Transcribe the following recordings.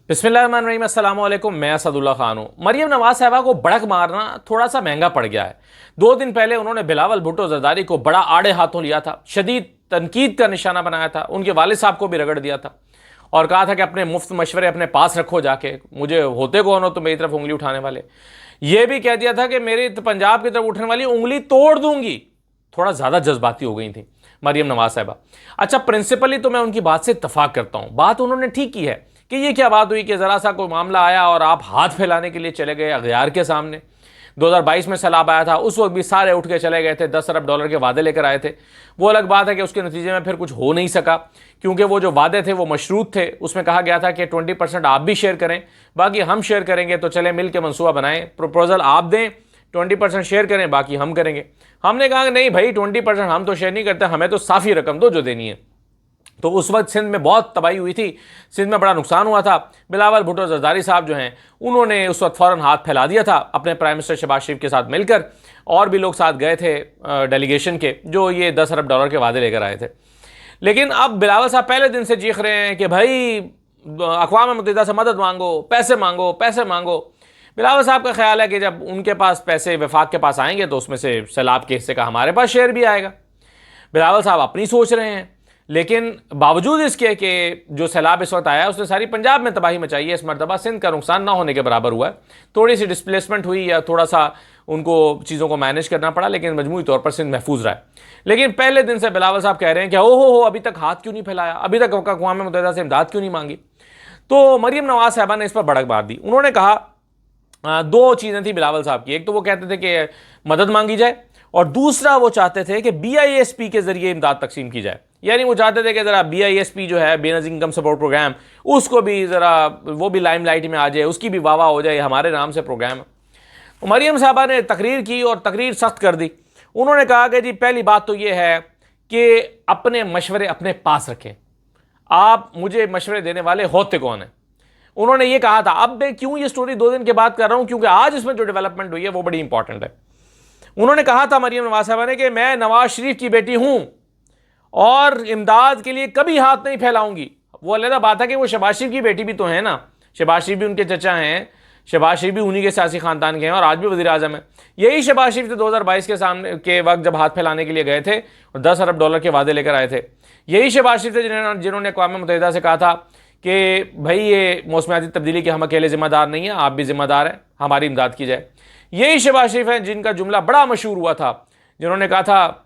बिस्मिल्लाहिर्रहमानिर्रहीम, अस्सलाम वालेकुम। मैं असदुल्ला खान हूँ। मरियम नवाज साहबा को भड़क मारना थोड़ा सा महंगा पड़ गया है। 2 दिन पहले उन्होंने बिलावल भुट्टो जरदारी को बड़ा आड़े हाथों लिया था, शदीद तनकीद का निशाना बनाया था, उनके वालिद साहब को भी रगड़ दिया था और कहा था कि अपने मुफ्त मशवरे अपने पास रखो, जाके मुझे होते कौन हो तो मेरी तरफ उंगली उठाने वाले। ये भी कह दिया था कि मेरी पंजाब की तरफ उठने वाली उंगली तोड़ दूंगी। थोड़ा ज़्यादा जज्बाती हो गई थी मरियम नवाज साहबा। अच्छा, प्रिंसिपली तो मैं उनकी बात से इत्तफाक करता हूँ, बात उन्होंने ठीक की है कि ये क्या बात हुई कि ज़रा सा कोई मामला आया और आप हाथ फैलाने के लिए चले गए अगयार के सामने। 2022 में सैलाब आया था, उस वक्त भी सारे उठ के चले गए थे, 10 अरब डॉलर के वादे लेकर आए थे। वो अलग बात है कि उसके नतीजे में फिर कुछ हो नहीं सका, क्योंकि वो जो वादे थे वो मशरूत थे। उसमें कहा गया था कि 20% आप भी शेयर करें, बाकी हम शेयर करेंगे, तो चले मिल के मनसूबा बनाएं, प्रपोजल आप दें, 20% शेयर करें, बाकी हम करेंगे। हमने कहा कि नहीं भाई, 20% हम तो शेयर नहीं करते, हमें तो साफ़ी रकम दो जो देनी है। तो उस वक्त सिंध में बहुत तबाही हुई थी, सिंध में बड़ा नुकसान हुआ था। बिलावल भुट्टो जरदारी साहब जो हैं, उन्होंने उस वक्त फ़ौरन हाथ फैला दिया था अपने प्राइम मिनिस्टर शहबाज शरीफ के साथ मिलकर, और भी लोग साथ गए थे डेलीगेशन के, जो ये 10 अरब डॉलर के वादे लेकर आए थे। लेकिन अब बिलावल साहब पहले दिन से चीख रहे हैं कि भाई अक़वाम मुत्तहिदा से मदद मांगो, पैसे मांगो, पैसे मांगो। बिलावल साहब का ख्याल है कि जब उनके पास पैसे वफाक के पास आएंगे तो उसमें से सैलाब के हिस्से का हमारे पास शेयर भी आएगा। बिलावल साहब अपनी सोच रहे हैं, लेकिन बावजूद इसके कि जो सैलाब इस वक्त आया है उसने सारी पंजाब में तबाही मचाई है, इस मरतबा सिंध का नुकसान ना होने के बराबर हुआ है। थोड़ी सी डिस्प्लेसमेंट हुई या थोड़ा सा उनको चीज़ों को मैनेज करना पड़ा, लेकिन मजमूई तौर पर सिंध महफूज रहा है। लेकिन पहले दिन से बिलावल साहब कह रहे हैं कि ओ हो अभी तक हाथ क्यों नहीं फैलाया, अभी तक अक़वाम मुत्तहिदा से इमदाद क्यों नहीं मांगी। तो मरियम नवाज साहबा ने इस पर भड़क मार दी। उन्होंने कहा 2 चीज़ें थी बिलावल साहब की। एक तो वो कहते थे कि मदद मांगी जाए, और दूसरा वो चाहते थे कि BISP के जरिए इमदाद तकसीम की जाए। यानी वो चाहते थे कि ज़रा BISP जो है, बेनज़ीर इनकम सपोर्ट प्रोग्राम, उसको भी ज़रा वो भी लाइमलाइट में आ जाए, उसकी भी वाह वाह हो जाए, हमारे नाम से प्रोग्राम है। तो मरियम साहबा ने तकरीर की और तकरीर सख्त कर दी। उन्होंने कहा कि जी पहली बात तो ये है कि अपने मशवरे अपने पास रखें, आप मुझे मशवरे देने वाले होते कौन हैं। उन्होंने ये कहा था। अब मैं क्यों ये स्टोरी 2 दिन के बाद कर रहा हूँ, क्योंकि आज इसमें जो डेवलपमेंट हुई है वो बड़ी इंपॉर्टेंट है। उन्होंने कहा था मरियम नवाज साहबा ने कि मैं नवाज शरीफ की बेटी हूं और इमदाद के लिए कभी हाथ नहीं फैलाऊंगी। वो अलग बात है कि वो शहबाज शरीफ की बेटी भी तो है ना, शहबाज शरीफ भी उनके चचा हैं, शहबाज शरीफ भी उन्हीं के सियासी खानदान के हैं और आज भी वज़ीर आज़म है। यही शहबाज शरीफ थे 2022 के सामने के वक्त जब हाथ फैलाने के लिए गए थे और 10 अरब डॉलर के वादे लेकर आए थे। यही शहबाज शरीफ थे जिन्होंने अक़वाम मुत्तहिदा से कहा था कि भाई ये मौसमियाती तब्दीली के हम अकेले ज़िम्मेदार नहीं हैं, आप भी ज़िम्मेदार हैं, हमारी इमदाद की जाए। यही शहबाज शरीफ हैं जिनका जुमला बड़ा मशहूर हुआ था, जिन्होंने कहा था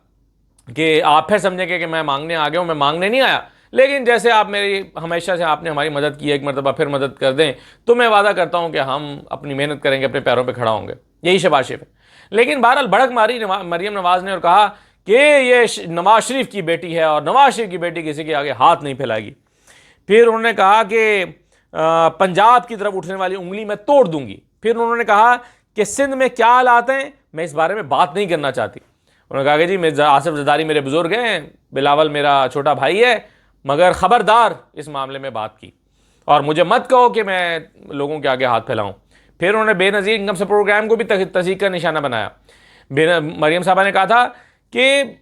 कि आप फिर समझेंगे कि मैं मांगने आ गया हूँ। मैं मांगने नहीं आया, लेकिन जैसे आप मेरी हमेशा से आपने हमारी मदद की है, एक मरतबा फिर मदद कर दें तो मैं वादा करता हूँ कि हम अपनी मेहनत करेंगे, अपने पैरों पर खड़ा होंगे। यही शहबाज शरीफ है। लेकिन बहरहाल भड़क मारी मरियम नवाज ने और कहा कि ये नवाज शरीफ की बेटी है और नवाज शरीफ की बेटी किसी के आगे हाथ नहीं फैलाएगी। फिर उन्होंने कहा कि पंजाब की तरफ उठने वाली उंगली मैं तोड़ दूंगी। फिर उन्होंने कहा कि सिंध में क्या हालात हैं मैं इस बारे में बात नहीं करना चाहती। उन्होंने कहा कि जी मैं आसिफ जरदारी मेरे बुजुर्ग हैं, बिलावल मेरा छोटा भाई है, मगर ख़बरदार इस मामले में बात की और मुझे मत कहो कि मैं लोगों के आगे हाथ फैलाऊं। फिर उन्होंने बेनज़ीर इनकम सपोर्ट प्रोग्राम को भी तस्दीक का निशाना बनाया। मरियम साहबा ने कहा था कि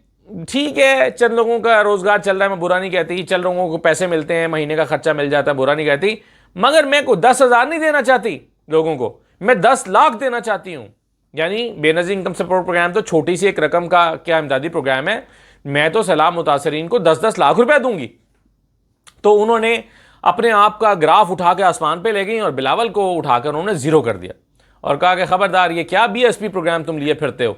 ठीक है, चंद लोगों का रोज़गार चल रहा है, मैं बुरा नहीं कहती, चल लोगों को पैसे मिलते हैं, महीने का खर्चा मिल जाता है, बुरा नहीं कहती, मगर मैं को 10,000 नहीं देना चाहती लोगों को, मैं 10 लाख देना चाहती हूँ। यानी बेनज़ीर इनकम सपोर्ट प्रोग्राम तो छोटी सी एक रकम का क्या इमदादी प्रोग्राम है, मैं तो सैलाब मुतासरीन को 10-10 लाख रुपया दूंगी। तो उन्होंने अपने आप का ग्राफ उठा के आसमान पे ले गई और बिलावल को उठाकर उन्होंने ज़ीरो कर दिया और कहा कि ख़बरदार ये क्या BSP प्रोग्राम तुम लिए फिरते हो,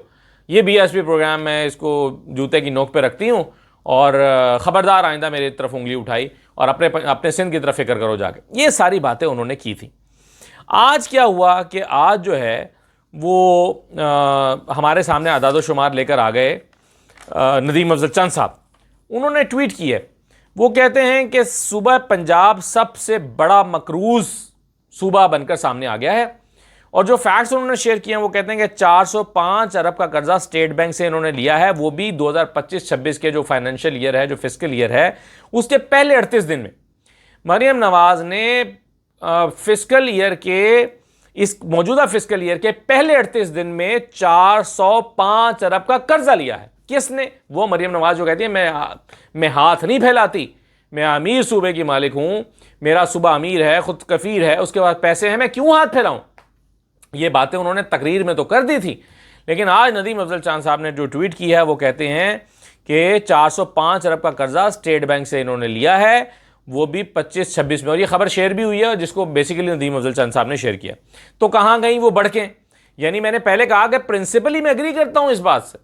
ये BSP प्रोग्राम मैं इसको जूते की नोक पे रखती हूँ और ख़बरदार आइंदा मेरी तरफ उंगली उठाई और अपने सिंध की तरफ फिक्र करो जाके। ये सारी बातें उन्होंने की थी। आज क्या हुआ कि आज जो है वो हमारे सामने आदाद शुमार लेकर आ गए नदीम अफजल चंद साहब। उन्होंने ट्वीट की है, वो कहते हैं कि सूबा पंजाब सबसे बड़ा मकरूज़ सूबा बनकर सामने आ गया है और जो फैक्ट्स उन्होंने शेयर किए हैं वो कहते हैं कि 405 अरब का कर्जा स्टेट बैंक से इन्होंने लिया है, वो भी 2025-26 के जो फाइनेंशियल ईयर है, जो फिस्कल ईयर है, उसके पहले 38 दिन में मरियम नवाज ने फिस्कल ईयर के इस मौजूदा फिस्कल ईयर के पहले 38 दिन में 405 अरब का कर्जा लिया है। किसने? वो मरियम नवाज जो कहती है मैं हाथ नहीं फैलाती, मैं अमीर सूबे की मालिक हूं, मेरा सुबह अमीर है, खुद कफीर है, उसके बाद पैसे हैं, मैं क्यों हाथ फैलाऊं? ये बातें उन्होंने तकरीर में तो कर दी थी, लेकिन आज नदीम अफजल चांद साहब ने जो ट्वीट किया है वो कहते हैं कि 405 अरब का कर्जा स्टेट बैंक से इन्होंने लिया है, वो भी 25-26 में, और ये खबर शेयर भी हुई है जिसको बेसिकली नदीम अफजल चांद साहब ने शेयर किया। तो कहाँ गई वो बढ़कें? यानी मैंने पहले कहा कि प्रिंसिपली मैं एग्री करता हूं इस बात से,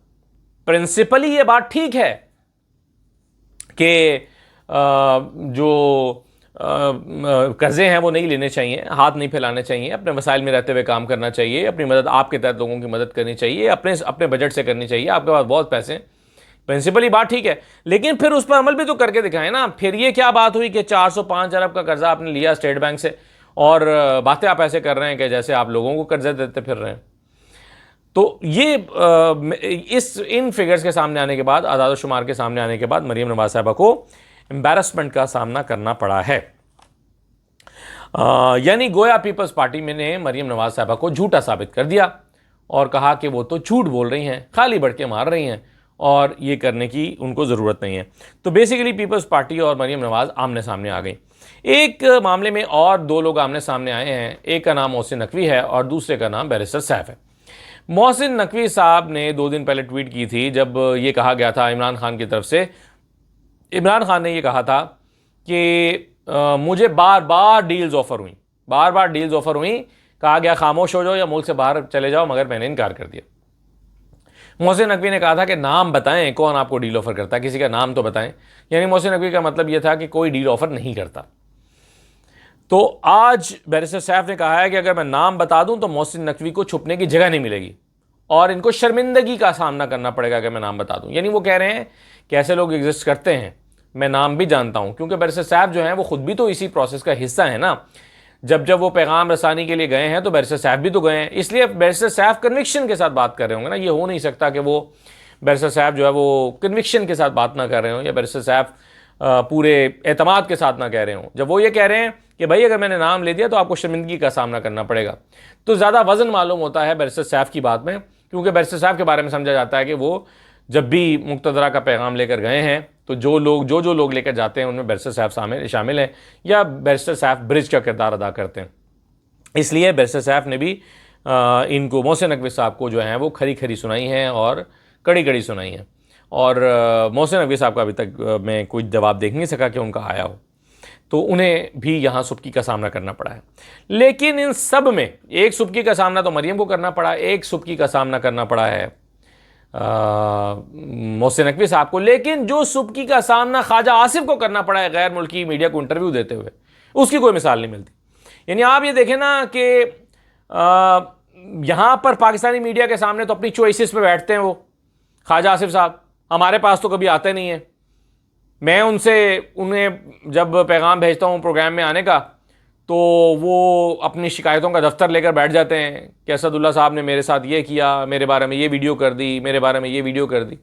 प्रिंसिपली ये बात ठीक है कि जो कर्जे हैं वो नहीं लेने चाहिए, हाथ नहीं फैलाने चाहिए, अपने वसाइल में रहते हुए काम करना चाहिए, अपनी मदद आपके तहत लोगों की मदद करनी चाहिए, अपने बजट से करनी चाहिए, आपके पास बहुत पैसे हैं, प्रिंसिपली बात ठीक है, लेकिन फिर उस पर अमल भी तो करके दिखाएं ना। फिर ये क्या बात हुई कि 405 अरब का कर्जा आपने लिया स्टेट बैंक से और बातें आप ऐसे कर रहे हैं कि जैसे आप लोगों को कर्जा देते फिर रहे हैं। तो ये इन फिगर्स के सामने आने के बाद, आदाद शुमार के सामने आने के बाद मरीम नवाज साहिबा को एम्बैरसमेंट का सामना करना पड़ा है। यानी गोया पीपल्स पार्टी में ने मरीम नवाज साहिबा को झूठा साबित कर दिया और कहा कि वो तो झूठ बोल रही हैं, खाली बढ़के मार रही हैं और ये करने की उनको ज़रूरत नहीं है। तो बेसिकली पीपल्स पार्टी और मरीम नवाज आमने सामने आ गई। एक मामले में और दो लोग आमने सामने आए हैं, एक का नाम मोहसिन नकवी है और दूसरे का नाम बैरिस्टर सैफ है। मोहसिन नकवी साहब ने 2 दिन पहले ट्वीट की थी जब ये कहा गया था इमरान खान की तरफ से, इमरान खान ने ये कहा था कि मुझे बार बार डील्स ऑफर हुई, कहा गया खामोश हो जाओ या मुल्क से बाहर चले जाओ, मगर मैंने इनकार कर दिया। मोहसिन नकवी ने कहा था कि नाम बताएं कौन आपको डील ऑफर करता है, किसी का नाम तो बताएं। यानी मोहसिन नकवी का मतलब यह था कि कोई डील ऑफर नहीं करता। तो आज बैरिस्टर सैफ ने कहा है कि अगर मैं नाम बता दूं तो मोहसिन नकवी को छुपने की जगह नहीं मिलेगी और इनको शर्मिंदगी का सामना करना पड़ेगा अगर मैं नाम बता दूं। यानी वो कह रहे हैं कि ऐसे लोग एग्जिस्ट करते हैं, मैं नाम भी जानता हूं, क्योंकि बैरिस्टर सैफ जो हैं वो खुद भी तो इसी प्रोसेस का हिस्सा है ना। जब वो पैगाम रसानी के लिए गए हैं तो बैरिस्टर सैफ भी तो गए हैं, इसलिए बैरिस्टर सैफ कन्विक्शन के साथ बात कर रहे होंगे ना। ये हो नहीं सकता कि वो बैरिस्टर सैफ जो है वो कन्विक्शन के साथ बात ना कर रहे हों या बैरिस्टर सैफ पूरे एतमाद के साथ ना कह रहे हों। जब वो ये कह रहे हैं कि भाई अगर मैंने नाम ले दिया तो आपको शर्मिंदगी का सामना करना पड़ेगा, तो ज़्यादा वजन मालूम होता है बैरिस्टर सैफ की बात में, क्योंकि बैरिस्टर सैफ के बारे में समझा जाता है कि वो जब भी मुक्तदरा का पैगाम लेकर गए हैं तो जो लोग लेकर जाते हैं उनमें बैरिस्टर सैफ शामिल हैं या बैरिस्टर सैफ ब्रिज का किरदार अदा करते हैं। इसलिए बैरिस्टर सैफ ने भी इनको मोहसिन नकवी साहब को जो है वो खरी सुनाई हैं और कड़ी सुनाई हैं। और मोहसिन नकवी साहब का अभी तक मैं कोई जवाब देख नहीं सका कि उनका आया हो, तो उन्हें भी यहाँ सुबकी का सामना करना पड़ा है। लेकिन इन सब में एक सुबकी का सामना तो मरियम को करना पड़ा, एक सुबकी का सामना करना पड़ा है मोहसिन नकवी साहब को। लेकिन जो सुबकी का सामना ख्वाजा आसिफ को करना पड़ा है गैर मुल्की मीडिया को इंटरव्यू देते हुए, उसकी कोई मिसाल नहीं मिलती। यानी आप ये देखें ना कि यहाँ पर पाकिस्तानी मीडिया के सामने तो अपनी चॉइसेस पे बैठते हैं वो ख्वाजा आसिफ साहब, हमारे पास तो कभी आते नहीं है। मैं उन्हें जब पैगाम भेजता हूँ प्रोग्राम में आने का तो वो अपनी शिकायतों का दफ्तर लेकर बैठ जाते हैं कि असदुल्ला साहब ने मेरे साथ ये किया, मेरे बारे में ये वीडियो कर दी, मेरे बारे में ये वीडियो कर दी।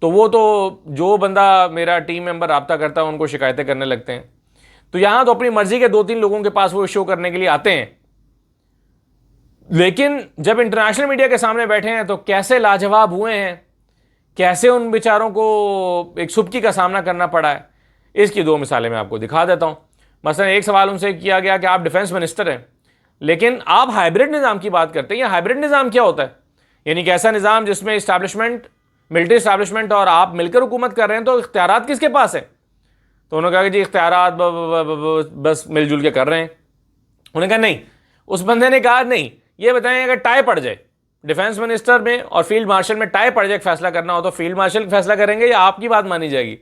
तो वो तो जो बंदा मेरा टीम मेंबर रब्ता करता है उनको शिकायतें करने लगते हैं। तो यहाँ तो अपनी मर्जी के 2-3 लोगों के पास वो शो करने के लिए आते हैं, लेकिन जब इंटरनेशनल मीडिया के सामने बैठे हैं तो कैसे लाजवाब हुए हैं, कैसे उन बेचारों को एक सुबकी का सामना करना पड़ा है, इसकी 2 मिसालें मैं आपको दिखा देता हूँ। मसलन एक सवाल उनसे किया गया कि आप डिफेंस मिनिस्टर हैं लेकिन आप हाइब्रिड निज़ाम की बात करते हैं। हाइब्रिड निज़ाम क्या होता है? यानी कि ऐसा निज़ाम जिसमें इस्टेब्लिशमेंट, मिलिट्री इस्टेब्लिशमेंट और आप मिलकर हुकूमत कर रहे हैं, तो इख्तियारात किसके पास है? तो उन्होंने कहा कि जी इख्तियारात बस मिलजुल के कर रहे हैं। उन्होंने कहा नहीं, उस बंदे ने कहा नहीं, ये बताएं अगर टाई पड़ जाए डिफेंस मिनिस्टर में और फील्ड मार्शल में, टाई पड़ जाए फैसला करना हो तो फील्ड मार्शल फैसला करेंगे या आपकी बात मानी जाएगी?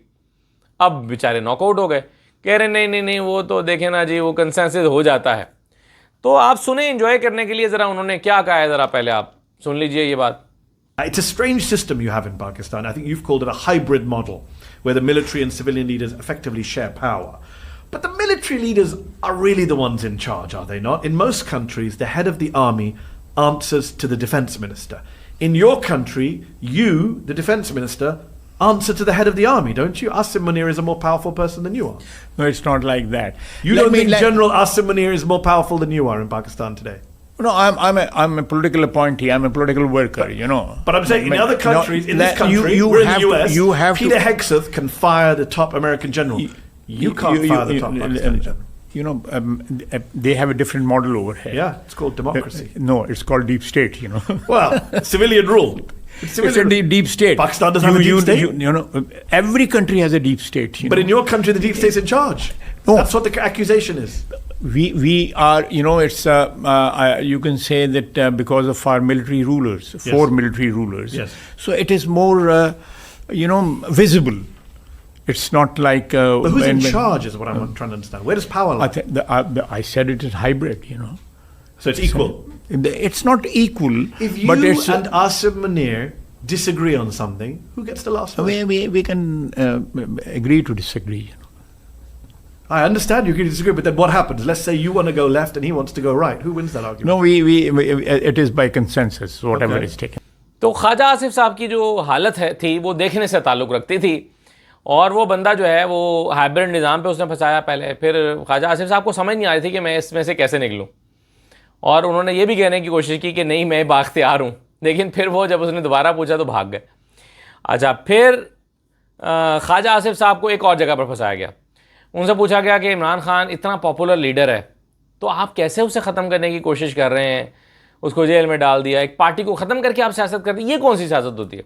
अब बेचारे नॉकआउट हो गए, कह रहे नहीं वो तो देखें ना जी, वो कंसेंसस हो जाता है। तो आप सुने एंजॉय करने के लिए, जरा उन्होंने क्या कहा है, जरा पहले आप सुन लीजिए ये बात। It's a strange system you have in Pakistan. I think you've called it a hybrid model where the military and civilian leaders effectively share power. But the military leaders are really the ones in charge, are they not? In most countries, the head of the army answers to the defense minister. In your country, you, the defense minister, answer to the head of the army, don't you? Asim Munir is a more powerful person than you are. No, it's not like that. You don't think General Asim Munir is more powerful than you are in Pakistan today? No, I'm a political appointee. I'm a political worker. But I'm saying in other countries, in this country, we're in the US. Peter Hegseth can fire the top American general. You can't fire the top Pakistani general. they have a different model over here. Yeah, it's called democracy. No, it's called deep state. Well, civilian rule. It's a deep state. Pakistan doesn't have a deep state. Every country has a deep state. But in your country, the deep state's in charge. No. That's what the accusation is. We are, it's you can say that because of our military rulers, Yes. 4 military rulers. Yes. So it is more, visible. It's not like. But who's in charge is what I'm trying to understand. Where does power lie? I said it is hybrid. So it's equal. It's not equal. If you but it's, and Asif Munir disagree on something, who gets the last word? we can agree to disagree. I understand you can disagree, but then what happens? Let's say you want to go left and he wants to go right. Who wins that argument? No, it is by consensus, whatever Okay. is taken. तो ख्वाजा आसिफ साहब की जो हालत थी वो देखने से ताल्लुक़ रखती थी, और वो बंदा जो है वो हाइब्रिड निज़ाम पे उसने फंसाया पहले। फिर ख्वाजा आसिफ साहब को समझ नहीं आ रही थी कि मैं इसमें से कैसे निकलूँ, और उन्होंने ये भी कहने की कोशिश की कि नहीं मैं बाख्तियार हूँ, लेकिन फिर वो जब उसने दोबारा पूछा तो भाग गए। अच्छा, फिर ख्वाजा आसिफ साहब को एक और जगह पर फंसाया गया। उनसे पूछा गया कि इमरान खान इतना पॉपुलर लीडर है तो आप कैसे उसे ख़त्म करने की कोशिश कर रहे हैं, उसको जेल में डाल दिया, एक पार्टी को ख़त्म करके आप सियासत करते हैं, ये कौन सी सियासत होती है?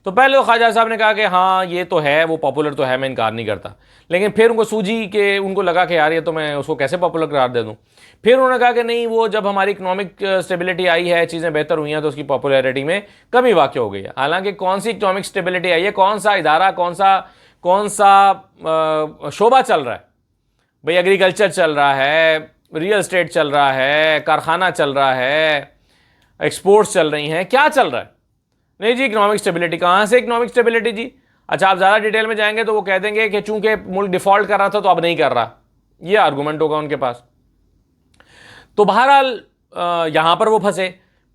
तो पहले वो ख्वाजा साहब ने कहा कि हाँ ये तो है, वो पॉपुलर तो है, मैं इनकार नहीं करता, लेकिन फिर उनको सूझी कि उनको लगा कि यार ये तो मैं उसको कैसे पॉपुलर करार दे दूँ। फिर उन्होंने कहा कि नहीं, वो जब हमारी इकनॉमिक स्टेबिलिटी आई है, चीज़ें बेहतर हुई हैं, तो उसकी पॉपुलैरिटी में कमी वाक़ हो गई है। हालांकि कौन सी इकनॉमिक स्टेबिलिटी आई है, कौन सा इदारा, कौन सा शोबा चल रहा है भाई? एग्रीकल्चर चल रहा है, रियल एस्टेट चल रहा है, कारखाना चल रहा है, एक्सपोर्ट्स चल रही हैं, क्या चल रहा है? नहीं जी, इकनॉमिक स्टेबिलिटी। कहाँ से इकनॉमिक स्टेबिलिटी जी? अच्छा, आप ज़्यादा डिटेल में जाएंगे तो वो कह देंगे कि चूंकि मुल्क डिफ़ॉल्ट कर रहा था तो अब नहीं कर रहा, ये आर्गूमेंट होगा उनके पास। तो बहरहाल यहाँ पर वो फंसे।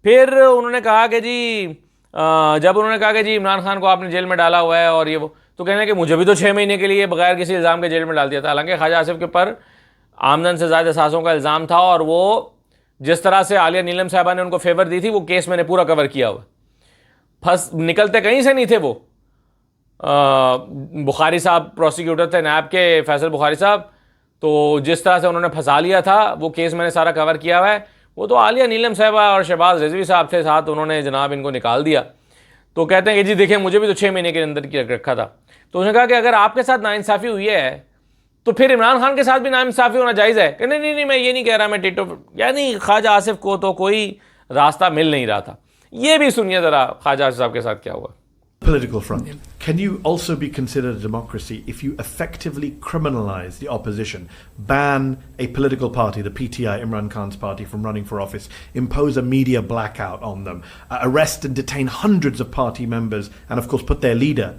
फिर उन्होंने कहा कि जी जब उन्होंने कहा कि जी इमरान खान को आपने जेल में डाला हुआ है और ये वो, तो कहने कि मुझे भी तो 6 महीने के लिए बगैर किसी इल्ज़ाम के जेल में डाल दिया था। हालांकि ख्वाजा आसिफ के ऊपर आमदन से ज़्यादा सासों का इल्ज़ाम था, और वो जिस तरह से आलिया नीलम साहबा ने उनको फेवर दी थी वो केस मैंने पूरा कवर किया हुआ। निकलते कहीं से नहीं थे वो। बुखारी साहब प्रोसिक्यूटर थे नैब के, फैसल बुखारी साहब, तो जिस तरह से उन्होंने फंसा लिया था वो केस मैंने सारा कवर किया हुआ है। वो तो आलिया नीलम साहबा और शहबाज रिजवी साहब थे साथ, उन्होंने जनाब इनको निकाल दिया। तो कहते हैं कि जी देखिए मुझे भी तो 6 महीने के अंदर की रखा था। तो उसने कहा कि अगर आपके साथ नाइंसाफ़ी हुई है तो फिर इमरान खान के साथ भी नाइंसाफ़ी होना जायज़ है? कि नहीं मैं ये नहीं कह रहा, मैं टिटो, यानी ख्वाजा आसिफ को तो कोई रास्ता मिल नहीं रहा था। ये भी सुनिए ज़रा ख्वाजा आसिफ साहब के साथ क्या हुआ। Political front. Can you also be considered a democracy if you effectively criminalize the opposition, ban a political party, the PTI, Imran Khan's party, from running for office, impose a media blackout on them, arrest and detain hundreds of party members, and of course put their leader,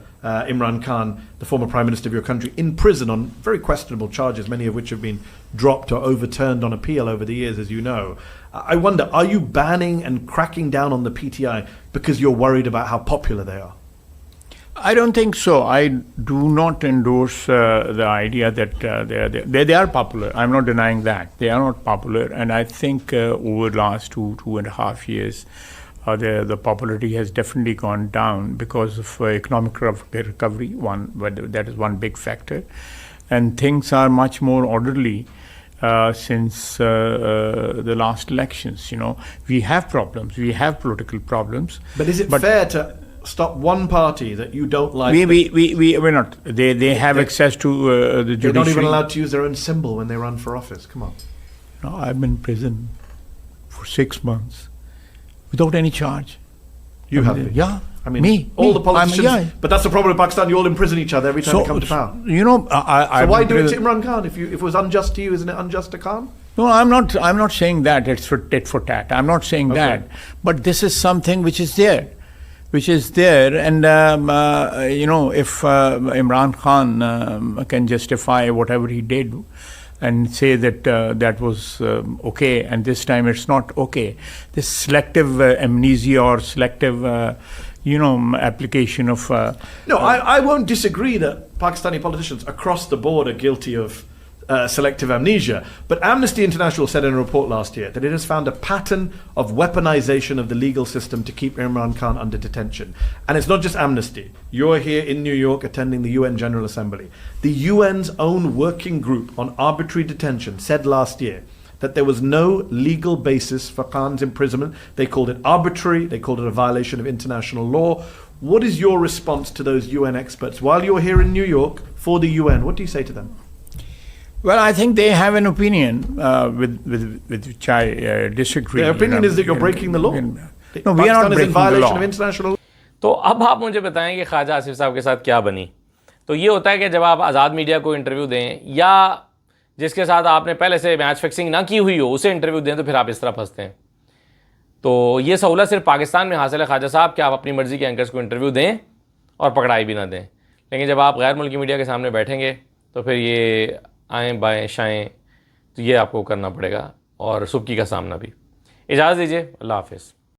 Imran Khan, the former prime minister of your country, in prison on very questionable charges, many of which have been dropped or overturned on appeal over the years, as you know. I wonder, are you banning and cracking down on the PTI because you're worried about how popular they are? I don't think so. I do not endorse the idea that they are popular. I'm not denying that. They are not popular. And I think over the last 2.5 years, the popularity has definitely gone down because of economic recovery. That is one big factor. And things are much more orderly since the last elections. We have problems. We have political problems. But is it fair to stop one party that you don't like? We're not. They have access to the judiciary. They're not even allowed to use their own symbol when they run for office. Come on. No, I've been in prison for 6 months without any charge. You have been? Yeah. I mean, all the politicians. Yeah. But that's the problem in Pakistan. You all imprison each other every time they come to power. So why do it to Imran Khan? If it was unjust to you, isn't it unjust to Khan? No, I'm not saying that it's for tit for tat. I'm not saying that. But this is something which is there. And if Imran Khan can justify whatever he did and say that that was okay, and this time it's not okay, this selective amnesia or selective application of I won't disagree that Pakistani politicians across the board are guilty of selective amnesia. But Amnesty International said in a report last year that it has found a pattern of weaponization of the legal system to keep Imran Khan under detention. And it's not just Amnesty. You're here in New York attending the UN General Assembly. The UN's own working group on arbitrary detention said last year that there was no legal basis for Khan's imprisonment. They called it arbitrary. They called it a violation of international law. What is your response to those UN experts? While you're here in New York for the UN, what do you say to them? Well, I think they have an opinion with which I disagree. Their opinion is that you're breaking the law. No, we are Pakistan not is in breaking the violation law. of international law. तो अब आप मुझे बताएं कि ख्वाजा आसिफ साहब के साथ क्या बनी। तो ये होता है कि जब आप आज़ाद मीडिया को इंटरव्यू दें या जिसके साथ आपने पहले से मैच फिक्सिंग ना की हुई हो उसे इंटरव्यू दें तो फिर आप इस तरह फंसते हैं। तो ये सहूलत सिर्फ पाकिस्तान में हासिल है ख्वाजा साहब कि आप अपनी मर्ज़ी के एंकर्स को इंटरव्यू दें और पकड़ाई भी ना दें, लेकिन जब आप गैर मुल्की मीडिया के सामने बैठेंगे तो फिर ये आएँ बाएँ शाएँ तो ये आपको करना पड़ेगा और सुबकी का सामना भी। इजाज़त दीजिए, अल्लाह हाफ़िज़।